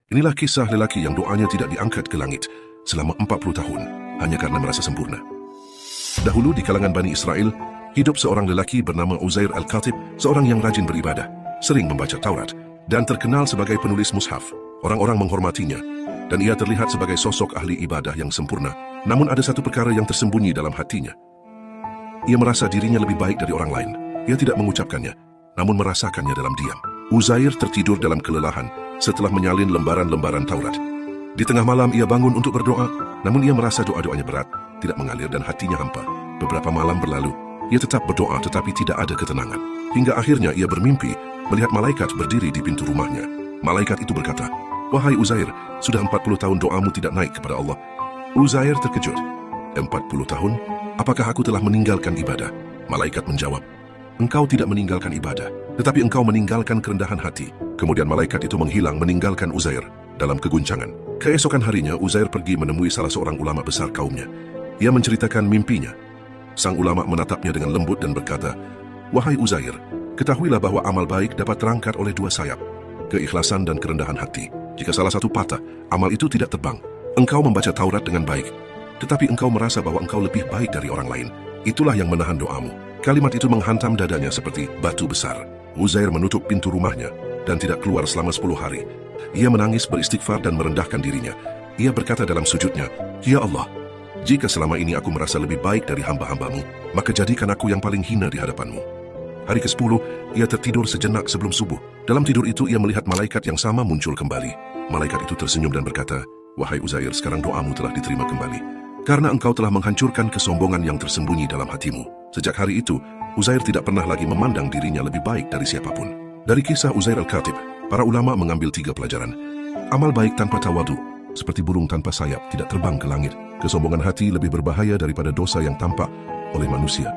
Inilah kisah lelaki yang doanya tidak diangkat ke langit selama 40 tahun hanya karena merasa sempurna. Dahulu di kalangan Bani Israel, hidup seorang lelaki bernama Uzair Al-Khatib, seorang yang rajin beribadah, sering membaca Taurat, dan terkenal sebagai penulis mushaf. Orang-orang menghormatinya, dan ia terlihat sebagai sosok ahli ibadah yang sempurna. Namun ada satu perkara yang tersembunyi dalam hatinya. Ia merasa dirinya lebih baik dari orang lain. Ia tidak mengucapkannya, namun merasakannya dalam diam. Uzair tertidur dalam kelelahan setelah menyalin lembaran-lembaran Taurat. Di tengah malam ia bangun untuk berdoa, namun ia merasa doa-doanya berat, tidak mengalir dan hatinya hampa. Beberapa malam berlalu, ia tetap berdoa tetapi tidak ada ketenangan. Hingga akhirnya ia bermimpi melihat malaikat berdiri di pintu rumahnya. Malaikat itu berkata, "Wahai Uzair, sudah 40 tahun doamu tidak naik kepada Allah." Uzair terkejut. 40 tahun? Apakah aku telah meninggalkan ibadah? Malaikat menjawab, "Engkau tidak meninggalkan ibadah, tetapi engkau meninggalkan kerendahan hati." Kemudian malaikat itu menghilang meninggalkan Uzair dalam keguncangan. Keesokan harinya, Uzair pergi menemui salah seorang ulama besar kaumnya. Ia menceritakan mimpinya. Sang ulama menatapnya dengan lembut dan berkata, "Wahai Uzair, ketahuilah bahwa amal baik dapat terangkat oleh dua sayap, keikhlasan dan kerendahan hati. Jika salah satu patah, amal itu tidak terbang. Engkau membaca Taurat dengan baik, tetapi engkau merasa bahwa engkau lebih baik dari orang lain. Itulah yang menahan doamu." Kalimat itu menghantam dadanya seperti batu besar. Uzair menutup pintu rumahnya dan tidak keluar selama 10 hari. Ia menangis beristighfar dan merendahkan dirinya. Ia berkata dalam sujudnya, "Ya Allah, jika selama ini aku merasa lebih baik dari hamba-hambamu, maka jadikan aku yang paling hina di hadapanmu." Hari ke-10, ia tertidur sejenak sebelum subuh. Dalam tidur itu ia melihat malaikat yang sama muncul kembali. Malaikat itu tersenyum dan berkata, "Wahai Uzair, sekarang doamu telah diterima kembali, karena engkau telah menghancurkan kesombongan yang tersembunyi dalam hatimu." Sejak hari itu, Uzair tidak pernah lagi memandang dirinya lebih baik dari siapapun. Dari kisah Uzair Al-Khatib, para ulama mengambil 3 pelajaran. Amal baik tanpa tawadu, seperti burung tanpa sayap, tidak terbang ke langit. Kesombongan hati lebih berbahaya daripada dosa yang tampak oleh manusia.